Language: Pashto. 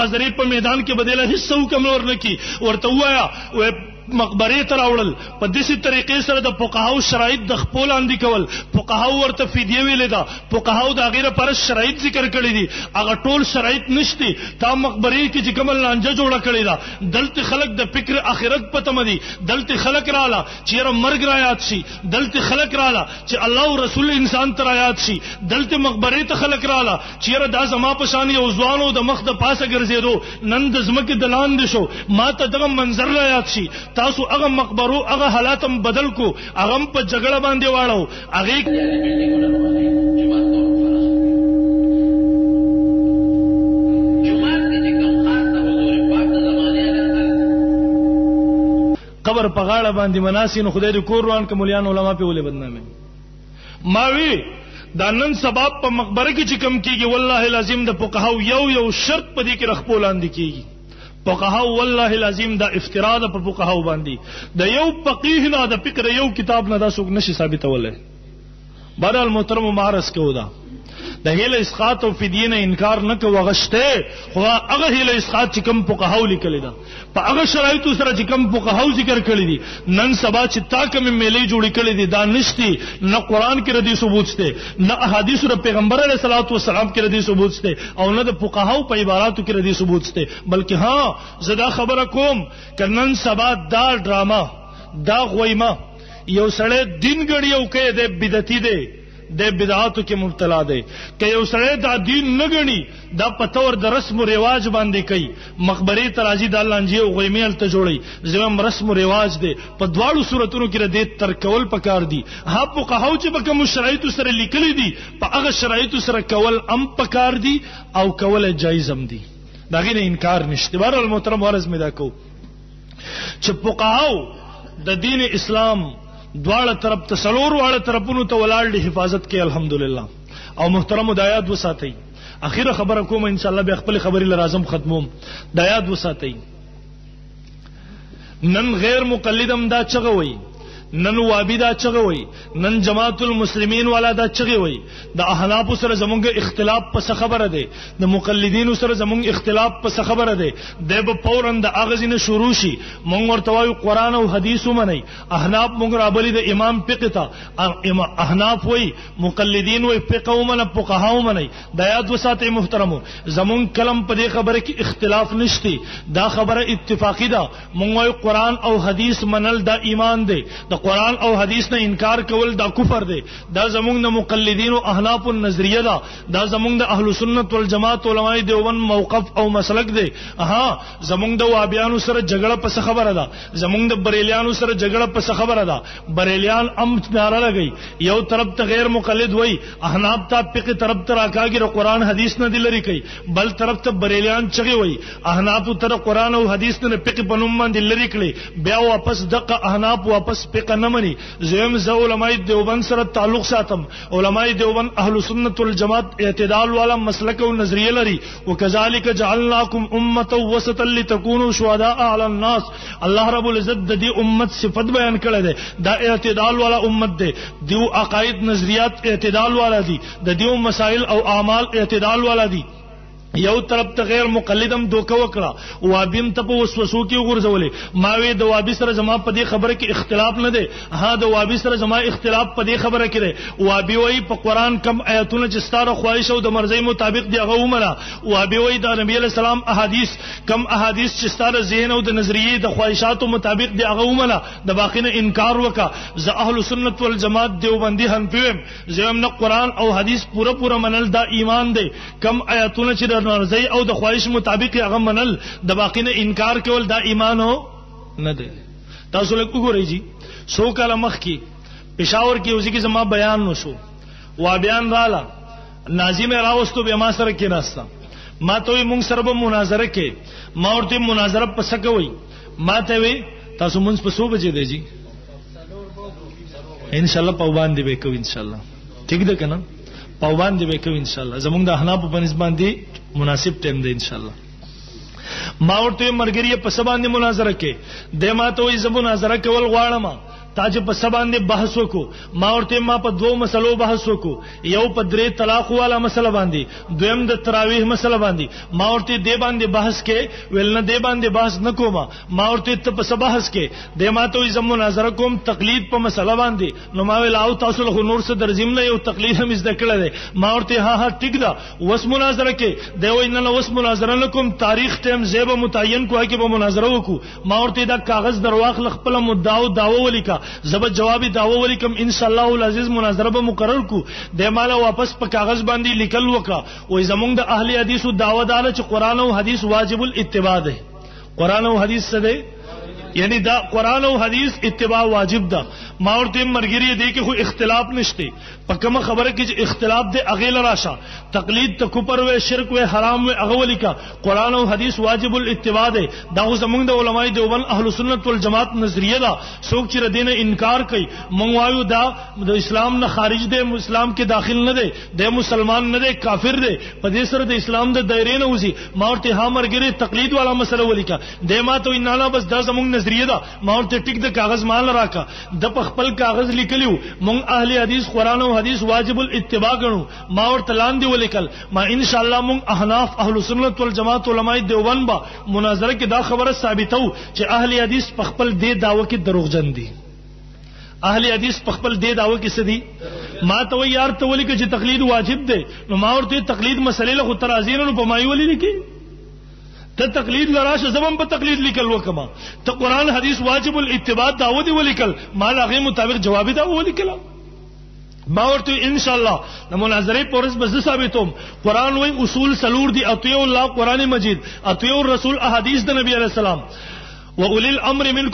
حاضری په میدان کې بدله حصہ حکم ورنکي ورته وایا مقبره ته راوړل په دې طریقې سره د فقهاو شرایط د خپل اندي کول فقهاو ورته فدیه ویل دا فقهاو د غیره پر شرایط ذکر کړی دي هغه ټول شرایط نشته تا مقبره کې چې کومل لانجه جوړه کړی دا دلته خلق د فکر اخرت پته مدي دلته خلق رااله چې مرګ را یاد شي دلته خلق رااله چې الله او رسول انسان تر یاد شي دلته مقبره ته خلق رااله چې دا زما په شان یو ځوانو د مخ د پاسه ګرځېدو نن د زمکه د لاندې شو ما ته دغه منظر را یاد شي تاسو هغه مقبرو هغه حالاتم بدل کو هغه په جګړه باندې واړو هغه قبر په غاړه باندې مناسین خدای دې کور روان کوملیان علما په ولې بدنامي ماوی دا نن سبب په مقبره کې چې کم کیږي والله لازم د فقهاو یو شرط په دې کې رخپولان دي کیږي فقهاو والله لازم دا افتراء د فقهاو باندې د یو فقيه نه د فکر یو کتاب نه دا څوک نشي ثابتولای بهرحال محترم معرض کو دا د هیله اسقاط او فدیه نه انکار نه کو غشته خو هغه هیله اسقاط چې کوم فقهاو لیکل دا په هغه شرایطو سره چې کوم فقهاو ذکر کړی دي نن سبا چې تا کوم میلې جوړې کړې دي دا نشتی نه قران کې ردی ثبوت شته نه احادیث د پیغمبر علیه الصلاۃ والسلام کې ردی ثبوت شته او نه د فقهاو په عباراتو کې ردی ثبوت شته بلکې ها زدا خبره کوم کنن سبا دا ډراما دا غویما یو سړی دین غړي او کې د بدعتي دی د بدعاتو کې مبتلا دی که یو سړی دا دین نه غني دا پتور د رسم او رواج باندې کوي مقبره ترازی د لانجه او غیمیل ته جوړي زموږ رسم او رواج دی په دواړو صورتونو کې د تر کول پکار دي ها په قهو چې په کوم شرایطو سره لیکلي دي په هغه شرایطو سره کول ام پکار دي او کول جایز هم دي دا غي انکار نشته بهر المحترم ورز مې دا کو چې فقهاو د دین اسلام دواړه طرف ته سلور واړه طرفونو ته ولاړ دي حفاظت کې الحمدلله او محترم دایات وساتئ اخیره خبره کوم ان شاء الله به خپل خبرې لازم ختموم دایات وساتئ نن غیر مقلدم دا چغوي نن وابی دا چغوي نن جماعت المسلمین والا دا چغوي د احناف سره زمونږ اختلاف په خبره ده د مقلدین سره زمونږ اختلاف په خبره ده د په پورن د اغزینه شروع شي مونږ ورته وایو قران او حدیث ومني احناف مونږ رابلی د امام فقه ته احناف وای مقلدین وای فقه ومنه فقها ومني د یاد وساتئ محترمو زمونږ کلم په دې خبره کې اختلاف نشتی دا خبره اتفاقی ده مونږ وای قران او حدیث منل دا ایمان ده قرآن او حدیث نه انکار کول دا کفر دی دا زمونږ د مقلدین او احناف النظریه دا زمونږ د اهل سنت والجماعت علماء دیوبند موقف او مسلک دی ها زمونږ د وابیانو سره جګړه په خبره ده زمونږ د بریلیانو سره جګړه په خبره ده بریلیان ام ناره لګي یو طرف ته غیر مقلد وای احناف ته فقه طرف ته راکاږي قرآن حدیث نه دلري کوي بل طرف ته بریلیان چغي وای احناف ته قرآن او حدیث نه فقه پنوم باندې لري کړي بیا واپس دغه احناف واپس فقه نمنی زم ز علماء دیوبند سره تعلق ساتم علماء دیوبند اهل سنت والجماعت اعتدال والا مسلک او نظریه لري وکذالک جعلناکم امه وسطا لتكونوا شهداء علی الناس الله رب العزت د دې امت صفت بیان کړل ده دا اعتدال والا امت ده دیو عقاید نظریات اعتدال والا دي د دیو مسائل او اعمال اعتدال والا دي یو طرف ته غیر مقلدم دوکه وکړه وابیم ته په وسوسو کې ورزولې ماوي د وابي سره زما په دې خبره کې اختلاف نه دی ها د وابي سره زما اختلاف په دې خبره کې دی وابي وای په قران کم آیاتونه چې ستاره خواهش او د مرزي مطابق دی هغه ومنه وابي وای د نبی له سلام احادیث کم احادیث چې ستاره ذهن او د نظریه د خواهشاتو مطابق دی هغه ومنه د باقینه انکار وکړه ز اهل سنت والجماعت دیوبندی حنفیم زم نه قران او حدیث پورا منل دا ایمان دی کم آیاتونه چې مرضی او د خواهش مطابق هغه منل د باقینه انکار کول دا ایمان نه دی تاسو له وګورئ جی سو کاله مخ کی پېښور کې اوسې کې زما بیان نشو وا بیان رااله ناظم راوستو به ما سره کې راستا ما ته مونږ سره به مناظره کې ما ورته مناظره پس کوي ما ته وي تاسو مونږ په 100 بجې دی جی ان شاء الله په باندې به کوي ان شاء الله ٹھیک ده کنه په باندې به کوي ان شاء الله زمونږ د احناف په نسبت باندې مناسب ټیم دی ان شاء الله ما ورته مرګري په سبا باندې مناظره کې د ما ته وي زبو مناظره کول غواړم تا چې په سباندې بحث وکړو ما ورته ما په دوه مسلو بحث وکړو یو په درې طلاق والا مسله باندې دویم د تراویح مسله باندې ما ورته دې باندې بحث کې ویل نه دې باندې بحث نکوم ما ورته ته په بحث کې د ما ته زم مناظره کوم تقلید په مسله باندې نو ما ویل او تاسو له نور څه درځم نه یو تقلید هم زده کړل دي ما ورته ها ټیک دا وس مناظره کې دی وای نه وس مناظره نکوم تاریخ ټیم زیب متعین کوه کې به مناظره وکړو ما ورته دا کاغذ درواخ خپل مدعا او داوا ولیکا زب جوابي داوا ولیکم ان شاء الله العزیز مناظره به مقرر کو د مال واپس په کاغذ باندې لیکل وکړه وای زمونږ د اهل حدیثو داوا دار چې قران او حدیث واجب الاتباع ده قران او حدیث څه ده یعنی دا قران او حدیث اتباع واجب ده ما ورته مرګری دی کې خو اختلاف نشته په کومه خبره کې چې اختلاف دی اغه راشه تقلید ته کفر و شرک و حرام و اغه ولیکا قران او حدیث واجب الاتباع ده دا زمونږ د علماء دیوبند اهل سنت والجماعت نظریه ده څوک چې دینه انکار کوي مونږ وایو دا د اسلام نه خارج دی اسلام کې داخل نه دی د مسلمان نه دی کافر دی په دې سره د اسلام د دایره نه وځي ما ورته ها مرګری تقلید والا مسله ولیکا د ما ته ان الله بس دا زمونږ نظریه ده ما ورته ټیک د کاغذ مال راکا د خپل کاغذ لیکلیو مونږ اهل حدیث قران او حدیث واجب الاتباع غنو ما ورته لاندې ولیکل ما ان شاء الله مونږ احناف اهل سنت والجماعت علماء دیوبند با مناظره کې دا خبره ثابتو چې اهل حدیث په خپل دې داوا کې دروغجن دي اهل حدیث په خپل دې داوا کې سدي ما ته وی یار ته ولیکل چې تقلید واجب دی نو ما ورته تقلید مسلې له ترازینو په مایو ولیکي ته تقلید لراشه زبم په تقلید لیکل وکما ته قران حدیث واجب الاتباع داودی ولیکل مال هغه مطابق جواب دا ولیکل ما ورته ان شاء الله د مناظره پورس بس ثابتوم قران وای اصول سلور دی اطیع الله قران مجید اطیع الرسول احادیث د نبی علیہ السلام واولی الامر منکم